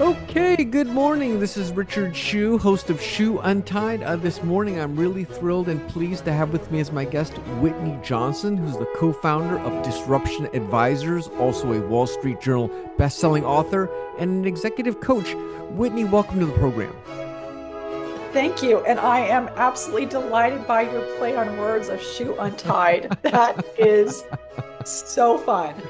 Okay, good morning. This is Richard Hsu, host of Hsu Untied. This morning, I'm really thrilled and pleased to have with me as my guest Whitney Johnson, who's the co-founder of Disruption Advisors, also a Wall Street Journal best-selling author and an executive coach. Whitney, welcome to the program. Thank you. And I am absolutely delighted by your play on words of Hsu Untied. That is so fun.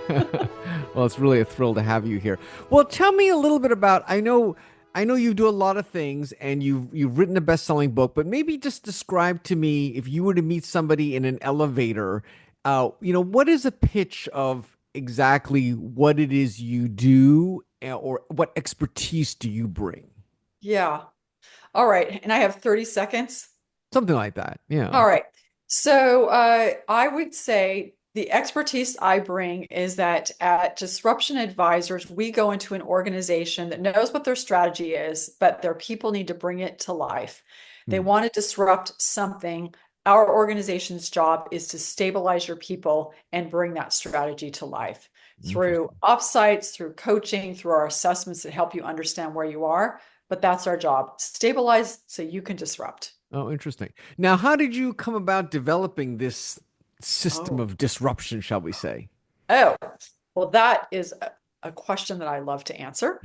Well, it's really a thrill to have you here. Well, tell me a little bit about, I know you do a lot of things and you've written a best-selling book, but maybe just describe to me if you were to meet somebody in an elevator, what is a pitch of exactly what it is you do or what expertise do you bring? Yeah. All right. And I have 30 seconds. Something like that. Yeah. All right. I would say the expertise I bring is that at Disruption Advisors, we go into an organization that knows what their strategy is, but their people need to bring it to life. They Hmm. want to disrupt something. Our organization's job is to stabilize your people and bring that strategy to life through Interesting. offsites, through coaching, through our assessments that help you understand where you are. But that's our job. Stabilize so you can disrupt. Oh, interesting. Now, how did you come about developing this system Oh. of disruption, shall we say? Oh, well, that is a question that I love to answer.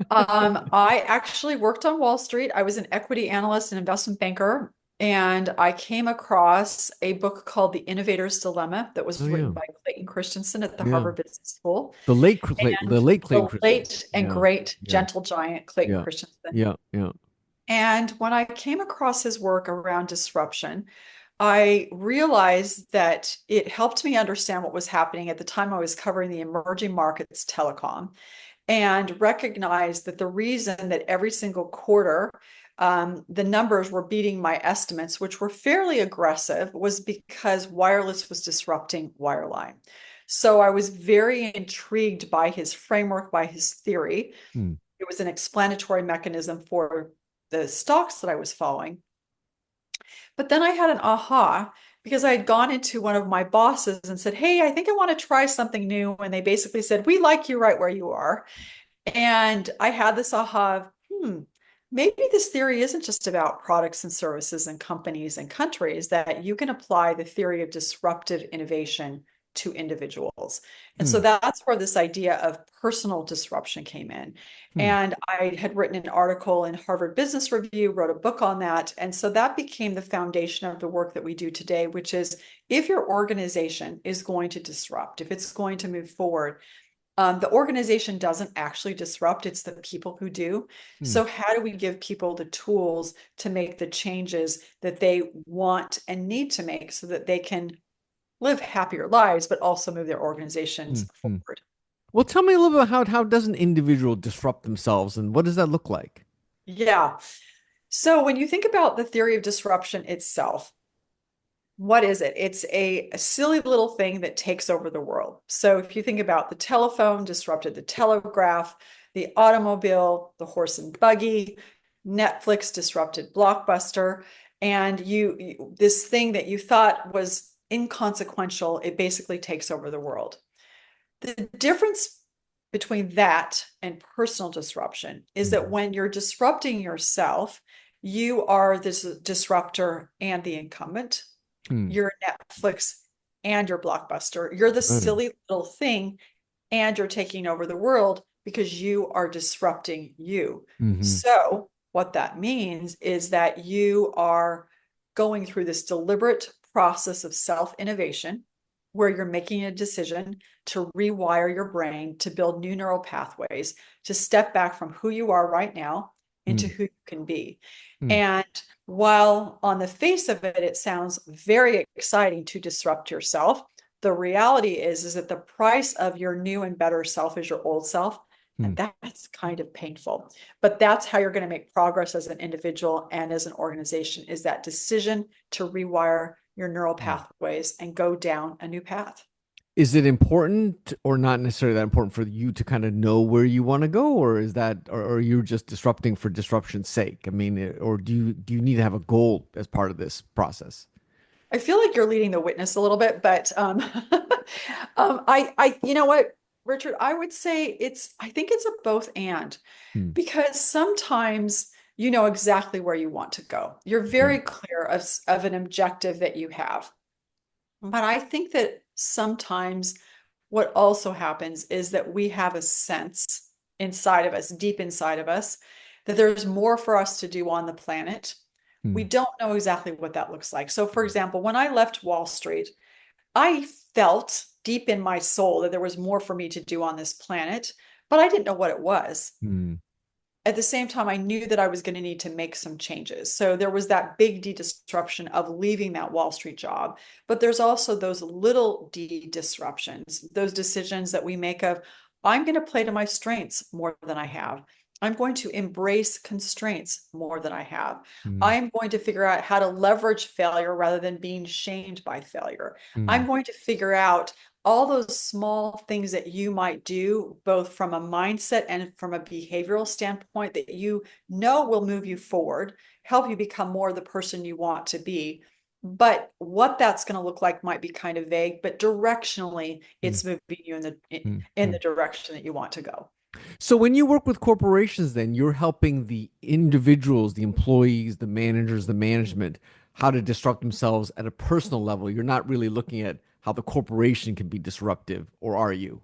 I actually worked on Wall Street. I was an equity analyst and investment banker, and I came across a book called The Innovator's Dilemma that Oh was written yeah, by Clayton Christensen at the yeah. Harvard Business School, The and late Clayton the Christensen. late and Yeah, great yeah, gentle giant Clayton yeah, Christensen. yeah, yeah. And when I came across his work around disruption, I realized that it helped me understand what was happening at the time I was covering the emerging markets telecom and recognized that the reason that every single quarter the numbers were beating my estimates, which were fairly aggressive, was because wireless was disrupting wireline. So I was very intrigued by his framework, by his theory. Hmm. It was an explanatory mechanism for the stocks that I was following. But then I had an aha because I had gone into one of my bosses and said, "Hey, I think I want to try something new." And they basically said, "We like you right where you are." And I had this aha of, maybe this theory isn't just about products and services and companies and countries, that you can apply the theory of disruptive innovation to individuals. And so Hmm. that's where this idea of personal disruption came in. Hmm. And I had written an article in Harvard Business Review, wrote a book on that. And so that became the foundation of the work that we do today, which is if your organization is going to disrupt, if it's going to move forward, the organization doesn't actually disrupt, it's the people who do. Hmm. So, how do we give people the tools to make the changes that they want and need to make so that they can live happier lives, but also move their Hmm. organizations Hmm. forward? Well, tell me a little bit about how does an individual disrupt themselves and what does that look like? Yeah. So, when you think about the theory of disruption itself, what is it? It's a silly little thing that takes over the world. So if you think about the telephone disrupted the telegraph, the automobile, the horse and buggy, Netflix disrupted Blockbuster, and this thing that you thought was inconsequential, it basically takes over the world. The difference between that and personal disruption is that Mhm. when you're disrupting yourself, you are this disruptor and the incumbent. Hmm. You're Netflix and your Blockbuster. You're the Mm. silly little thing and you're taking over the world because you are disrupting you. Mhm. So, what that means is that you are going through this deliberate process of self innovation where you're making a decision to rewire your brain to build new neural pathways, to step back from who you are right now into Hmm. who you can be. Hmm. And while on the face of it, it sounds very exciting to disrupt yourself, the reality is that the price of your new and better self is your old self. Hmm. And that's kind of painful. But that's how you're going to make progress as an individual and as an organization is that decision to rewire your neural Hmm. pathways and go down a new path. Is it important or not necessarily that important for you to kind of know where you want to go, or is that, or are you just disrupting for disruption's sake? I mean, or do you need to have a goal as part of this process? I feel like you're leading the witness a little bit, but you know what? Richard, I would say I think it's a both and, Hmm. because sometimes you know exactly where you want to go. You're Okay. very clear of an objective that you have. But I think that sometimes what also happens is that we have a sense inside of us, deep inside of us, that there's more for us to do on the planet. We Hmm. don't know exactly what that looks like. So, for example, when I left Wall Street, I felt deep in my soul that there was more for me to do on this planet, but I didn't know what it was. Hmm. At the same time, I knew that I was going to need to make some changes. So there was that big D disruption of leaving that Wall Street job. But there's also those little D disruptions, those decisions that we make of, I'm going to play to my strengths more than I have. I'm going to embrace constraints more than I have. Hmm. I'm going to figure out how to leverage failure rather than being shamed by failure. Hmm. I'm going to figure out all those small things that you might do, both from a mindset and from a behavioral standpoint, that you know will move you forward, help you become more the person you want to be. But what that's going to look like might be kind of vague, but directionally, Hmm. it's moving you Hmm. in Hmm. the direction that you want to go. So when you work with corporations, then you're helping the individuals, the employees, the managers, the management, how to disrupt themselves at a personal level. You're not really looking at how the corporation can be disruptive, or are you?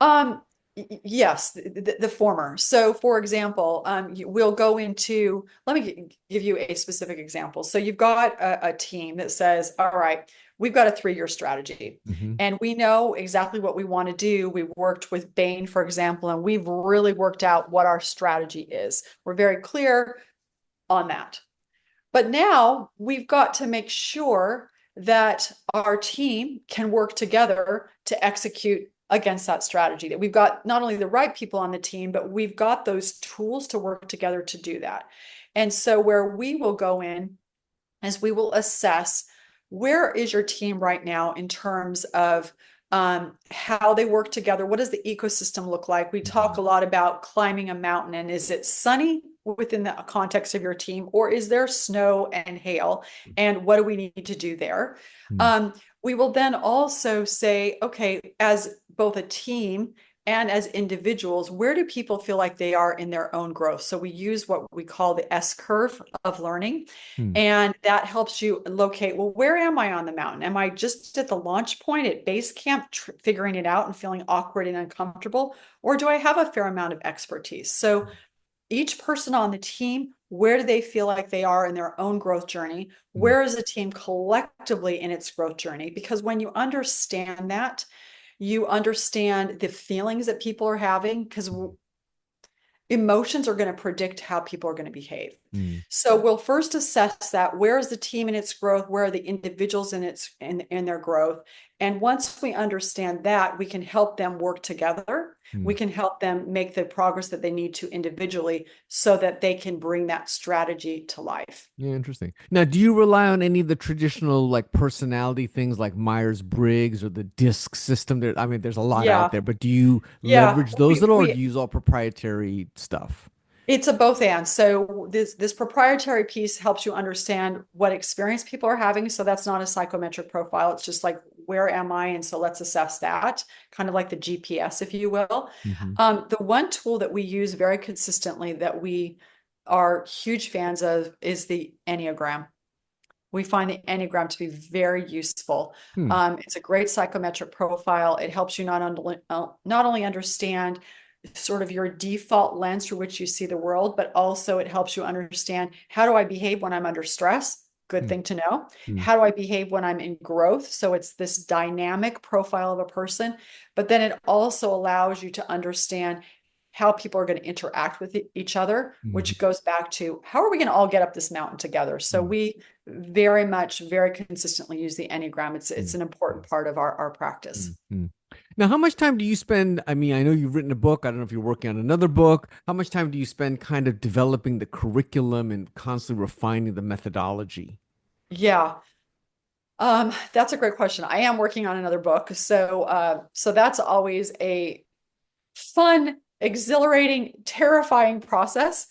Um, yes, the former. So, for example, we'll go into, let me give you a specific example. So, you've got a team that says, all right, we've got a 3-year strategy Hmm. and we know exactly what we want to do. We worked with Bain, for example, and we've really worked out what our strategy is. We're very clear on that. But now we've got to make sure that our team can work together to execute against that strategy, that we've got not only the right people on the team, but we've got those tools to work together to do that. And so, where we will go in is we will assess, where is your team right now in terms of how they work together? What does the ecosystem look like? We talk Hmm. a lot about climbing a mountain, and is it sunny within the context of your team, or is there snow and hail? And what do we need to do there? Hmm. Um, we will then also say, okay, as both a team and as individuals, where do people feel like they are in their own growth? So we use what we call the S curve of learning. Hmm. And that helps you locate, well, where am I on the mountain? Am I just at the launch point at base camp, figuring it out and feeling awkward and uncomfortable? Or do I have a fair amount of expertise? So each person on the team, where do they feel like they are in their own growth journey? Hmm. Where is the team collectively in its growth journey? Because when you understand that, you understand the feelings that people are having, because emotions are going to predict how people are going to behave. Hmm. So we'll first assess that, where is the team in its growth, where are the individuals in their growth, and once we understand that, we can help them work together. Hmm. We can help them make the progress that they need to individually so that they can bring that strategy to life. Yeah, interesting. Now, do you rely on any of the traditional like personality things like Myers-Briggs or the DISC system? There, I mean, there's a lot out Yeah, there, but do you yeah. leverage those We at all, or do we you use all proprietary stuff? It's a both and. So this proprietary piece helps you understand what experience people are having. So that's not a psychometric profile. It's just like, where am I? And so let's assess that, kind of like the GPS, if you will. Hmm. The one tool that we use very consistently that we are huge fans of is the Enneagram. We find the Enneagram to be very useful. Hmm. It's a great psychometric profile. It helps you not only understand sort of your default lens through which you see the world, but also it helps you understand, how do I behave when I'm under stress? Good Hmm. thing to know. Hmm. How do I behave when I'm in growth? So it's this dynamic profile of a person, but then it also allows you to understand how people are going to interact with each other, which Hmm. goes back to, how are we going to all get up this mountain together? So Hmm. we very much, very consistently use the Enneagram. It's Hmm. an important part of our practice. Hmm. Now, how much time do you spend? I mean, I know you've written a book. I don't know if you're working on another book. How much time do you spend kind of developing the curriculum and constantly refining the methodology? Yeah. That's a great question. I am working on another book. So that's always a fun, exhilarating, terrifying process.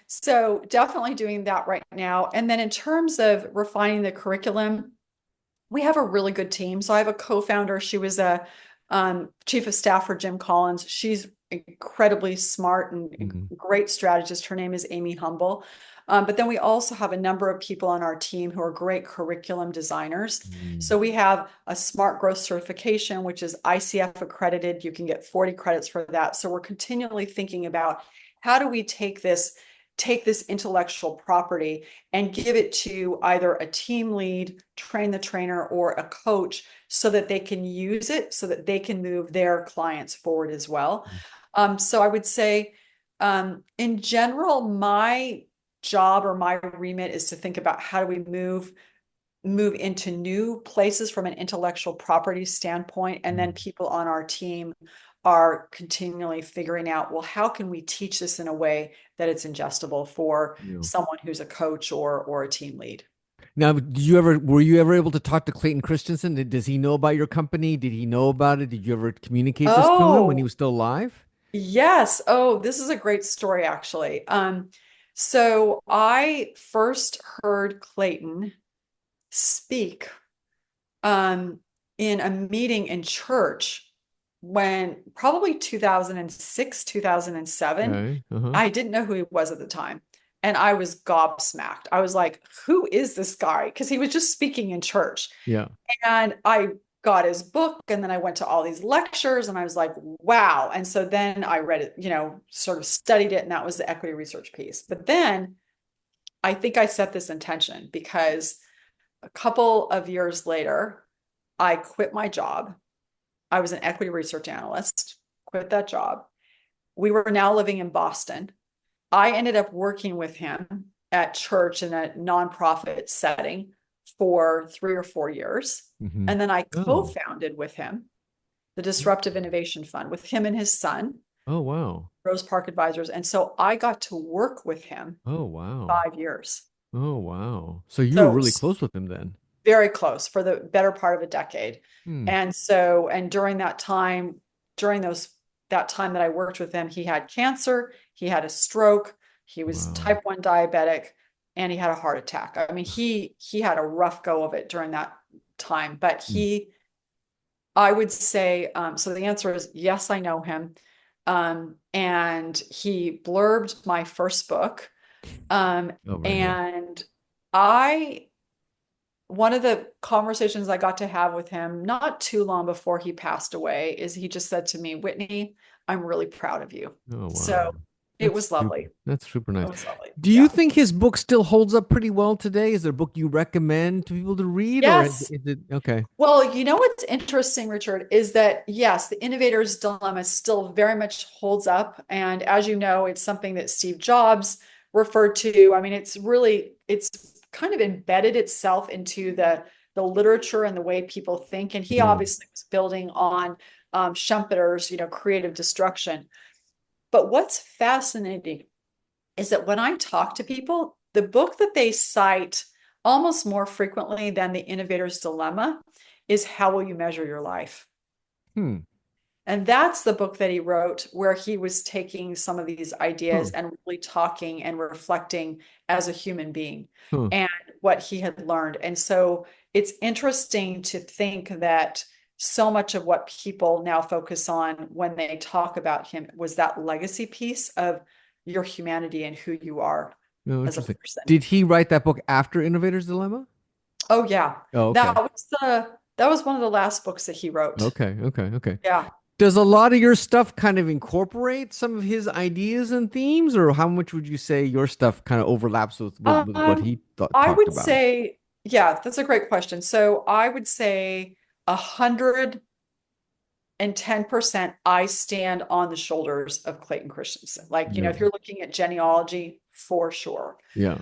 So definitely doing that right now. And then in terms of refining the curriculum, we have a really good team. So I have a co-founder. She was Chief of Staff for Jim Collins. She's incredibly smart and Mm, great strategist. Her name is Amy Humble. But then we also have a number of people on our team who are great curriculum designers. mm, So we have a smart growth certification, which is ICF accredited. You can get 40 credits for that. So we're continually thinking about how do we take this intellectual property and give it to either a team lead, train the trainer, or a coach so that they can use it, so that they can move their clients forward as well. So I would say, in general, my job or my remit is to think about how do we move into new places from an intellectual property standpoint, and then mm. people on our team are continually figuring out, well, how can we teach this in a way that it's ingestible for Yeah. someone who's a coach or a team lead. Now, were you ever able to talk to Clayton Christensen? Does he know about your company? Did he know about it? Did you ever communicate this to him when he Oh, was still alive? yes. Oh, this is a great story, actually. So I first heard Clayton speak um, in a meeting in church when probably 2006, 2007. Okay. Uh-huh. I didn't know who he was at the time. And I was gobsmacked. I was like, who is this guy? Because he was just speaking in church. Yeah. And I got his book and then I went to all these lectures and I was like, wow. And so then I read it, sort of studied it. And that was the equity research piece. But then I think I set this intention because a couple of years later, I quit my job. I was an equity research analyst, quit that job. We were now living in Boston. I ended up working with him at church in a nonprofit setting for 3 or 4 years. Hmm. And then I Oh. co-founded with him the Disruptive Innovation Fund with him and his son, Oh, wow. Rose Park Advisors. And so I got to work with him Oh, wow. 5 years. Oh, wow. So you were So really close with him then. very close for the better part of a decade. Hmm. And during that time, during that time that I worked with him, he had cancer, he had a stroke, he was Wow. type 1 diabetic, and he had a heart attack. I mean, he had a rough go of it during that time, but Hmm. I would say, so the answer is yes, I know him. And he blurbed my first book. Um, Oh, very nice. and I one of the conversations I got to have with him not too long before he passed away is he just said to me, Whitney, I'm really proud of you. Oh, So wow. it was lovely. That's super It nice. was lovely. Do you Yeah. think his book still holds up pretty well today? Is there a book you recommend to people to read, or Yes. is it okay? Well, you know what's interesting, Richard, is that yes, the innovator's dilemma still very much holds up. And as you know, it's something that Steve Jobs referred to. I mean, it's kind of embedded itself into the literature and the way people think. And he Yeah. obviously was building on Schumpeter's, creative destruction. But what's fascinating is that when I talk to people, the book that they cite almost more frequently than the innovator's dilemma is How Will You Measure Your Life? Hmm. And that's the book that he wrote where he was taking some of these Huh. ideas and really talking and reflecting as a human being Huh. and what he had learned. And so it's interesting to think that so much of what people now focus on when they talk about him was that legacy piece of your humanity and who you are No, as a interesting. person. Did he write that book after Innovator's Dilemma? Oh yeah. Oh, That okay. was that was one of the last books that he wrote. Okay. Okay. Okay. Yeah. Does a lot of your stuff kind of incorporate some of his ideas and themes, or how much would you say your stuff kind of overlaps with what Um, he I talked would about? say, yeah, that's a great question. So I would say 110% I stand on the shoulders of Clayton Christensen. Like, Yeah. if you're looking at genealogy, for sure. Yeah.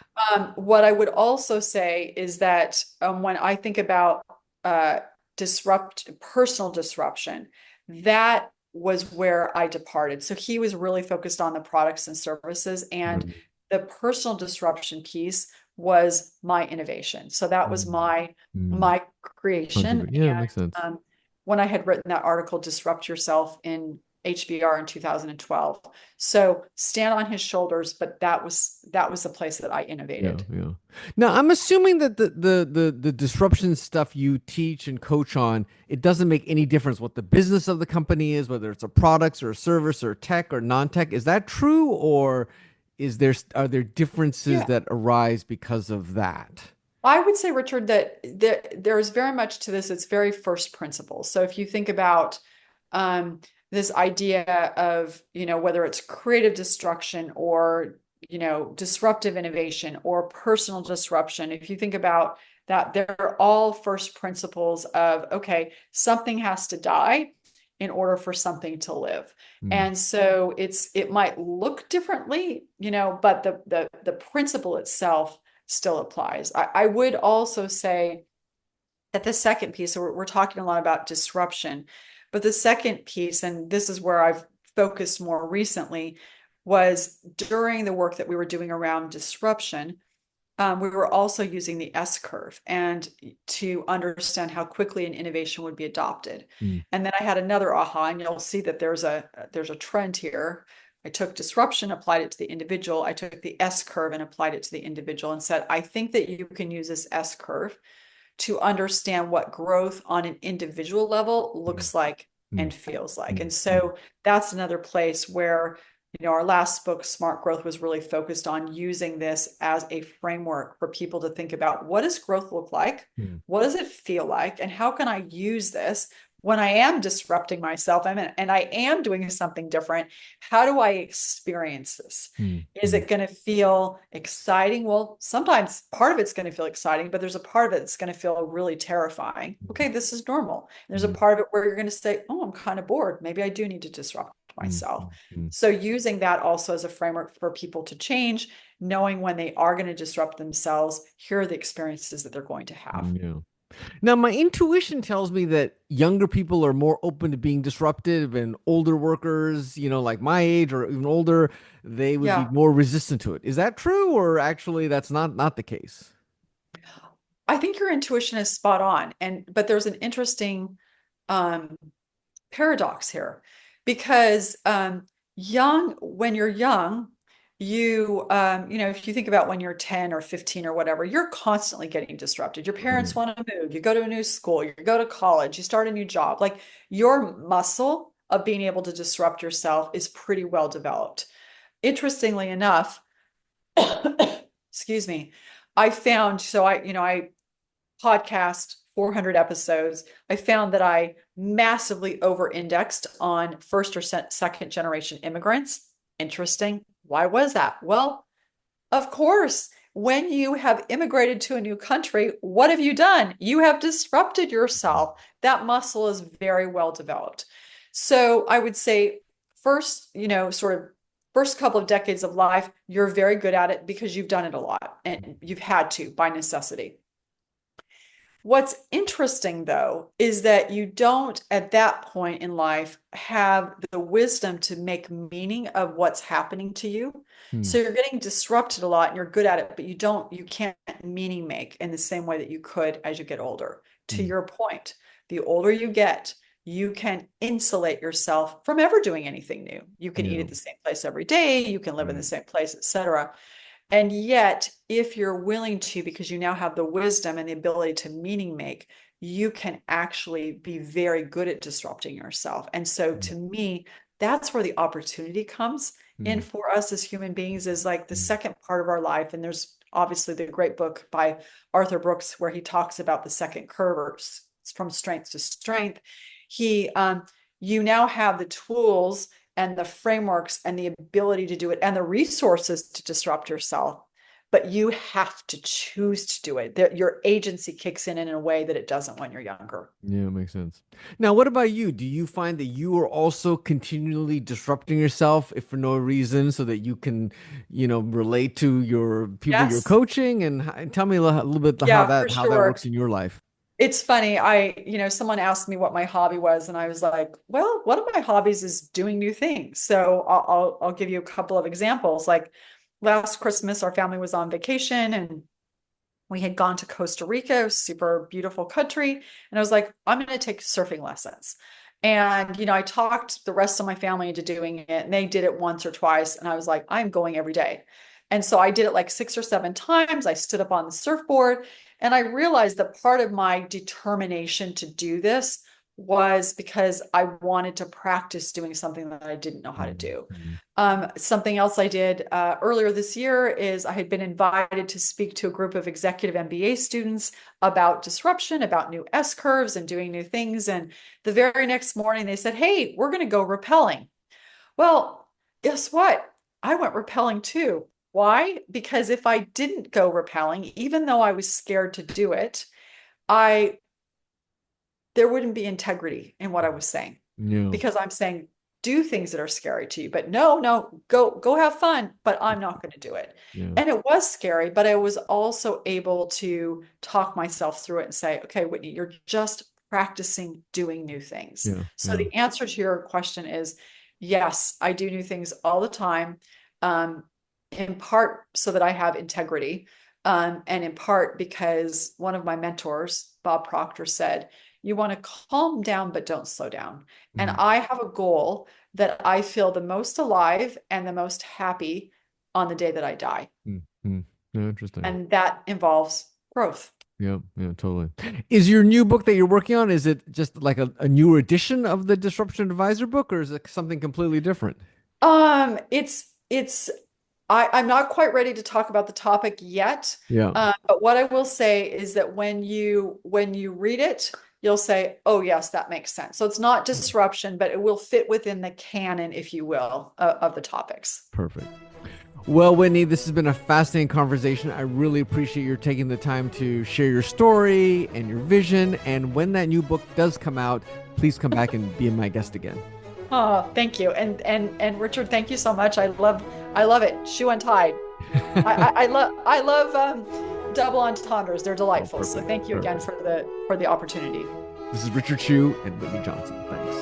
What I would also say is that when I think about personal disruption, that was where I departed. So he was really focused on the products and services, and Mm, the personal disruption piece was my innovation. So that was mm, mm. my creation. Contribute. Yeah, makes sense. When I had written that article, Disrupt Yourself in HBR in 2012. So stand on his shoulders, but that was the place that I Yeah, innovated. yeah. Now, I'm assuming that the disruption stuff you teach and coach on, it doesn't make any difference what the business of the company is, whether it's a products or a service or tech or non-tech. Is that true, or are there differences Yeah. that arise because of that? I would say, Richard, that there is very much to this. It's very first principles. So if you think about this idea of, whether it's creative destruction or, disruptive innovation or personal disruption, if you think about that, they're all first principles of, okay, something has to die in order for something to live. Mm, And so it might look differently, but the principle itself still applies. I would also say that the second piece, so we're talking a lot about disruption, but the second piece, and this is where I've focused more recently, was during the work that we were doing around disruption. We were also using the S curve and to understand how quickly an innovation would be adopted. mm, And then I had another aha, and you'll see that there's a trend here. I took disruption, applied it to the individual. I took the S curve and applied it to the individual and said, I think that you can use this S curve to understand what growth on an individual level mm, looks like mm, and feels like. mm, And mm, so that's another place where, our last book, Smart Growth, was really focused on using this as a framework for people to think about, what does growth look like? mm, What does it feel like? And how can I use this when I am disrupting myself and I am doing something different? How do I experience this? mm, Is mm, it going to feel exciting? Well, sometimes part of it's going to feel exciting, but there's a part of it that's going to feel really terrifying. Okay, this is normal. And there's a mm, part of it where you're going to say, oh, I'm kind of bored. Maybe I do need to disrupt mm, myself. mm, mm, So using that also as a framework for people to change, knowing when they are going to disrupt themselves, here are the experiences that they're going to have. yeah. Now, my intuition tells me that younger people are more open to being disruptive, and older workers, like my age or even older, they would be Yeah, more resistant to it. Is that true, or actually that's not the case? I think your intuition is spot on. But there's an interesting um, paradox here because when you're young, if you think about when you're 10 or 15 or whatever, you're constantly getting disrupted. Your parents Right. want to move, you go to a new school, you go to college, you start a new job. Like your muscle of being able to disrupt yourself is pretty well developed. Interestingly enough, excuse me, I found so I podcast 400 episodes, I found that I massively over indexed on first or second generation immigrants. Interesting. Why was that? Well, of course, when you have immigrated to a new country, what have you done? You have disrupted yourself. That muscle is very well developed. So I would say, first, sort of first couple of decades of life, you're very good at it because you've done it a lot and you've had to by necessity. What's interesting, though, is that you don't at that point in life have the wisdom to make meaning of what's happening to you. Hmm. So you're getting disrupted a lot and you're good at it, but you can't meaning make in the same way that you could as you get older. To Hmm. your point, the older you get, you can insulate yourself from ever doing anything new. You can eat Yeah. at the same place every day, you can live in the Right. same place, etc. And yet, if you're willing to, because you now have the wisdom and the ability to meaning make, you can actually be very good at disrupting yourself. And so Hmm. to me, that's where the opportunity comes in Hmm. for us as human beings is like the Hmm. second part of our life. And there's obviously the great book by Arthur Brooks where he talks about the second curve or from strength to strength. He You now have the tools and the frameworks and the ability to do it and the resources to disrupt yourself, but you have to choose to do it. Your agency kicks in a way that it doesn't when you're younger. Yeah, makes sense. Now, what about you? Do you find that you are also continually disrupting yourself, if for no reason, so that you can, relate to your people you're Yes. coaching, and tell me a little bit how Yeah, for that sure. works in your life? It's funny. Someone asked me what my hobby was, and I was like, well, one of my hobbies is doing new things. So I'll give you a couple of examples. Like last Christmas, our family was on vacation and we had gone to Costa Rica, super beautiful country. And I was like, I'm going to take surfing lessons. And, I talked the rest of my family into doing it, and they did it once or twice. And I was like, I'm going every day. And so I did it like 6 or 7 times. I stood up on the surfboard, and I realized that part of my determination to do this was because I wanted to practice doing something that I didn't know how to do. Mhm. Something else I did earlier this year is I had been invited to speak to a group of executive MBA students about disruption, about new S curves and doing new things. And the very next morning, they said, "Hey, we're going to go rappelling." Well, guess what? I went rappelling too. Why? Because if I didn't go rappelling, even though I was scared to do it, I there wouldn't be integrity in what I was saying, Yeah. because I'm saying do things that are scary to you, but no, go have fun, but I'm not going to do it. Yeah. And it was scary, but I was also able to talk myself through it and say, okay, Whitney, you're just practicing doing new things. Yeah. So Yeah. the answer to your question is yes, I do new things all the time. Um, in part so that I have integrity, and in part because one of my mentors, Bob Proctor, said, you want to calm down, but don't slow down. And Mm. I have a goal that I feel the most alive and the most happy on the day that I die. Mm. Mm. Yeah, interesting. And that involves growth. Yeah, yeah, totally. Is your new book that you're working on, is it just like a newer edition of the Disruption Advisor book, or is it something completely different? It's I'm not quite ready to talk about the topic yet. Yeah, But what I will say is that when you read it, you'll say, "Oh yes, that makes sense." So it's not disruption, but it will fit within the canon, if you will, of the topics. perfect. Well, Whitney, this has been a fascinating conversation. I really appreciate your taking the time to share your story and your vision. And when that new book does come out, please come back and be my guest again. Oh, thank you. And Richard, thank you so much. I love it. Hsu Untied. I love double entendres. They're Oh, delightful. So perfect. thank you again Perfect. for the opportunity. This is Richard Hsu and Whitney Johnson. Thanks.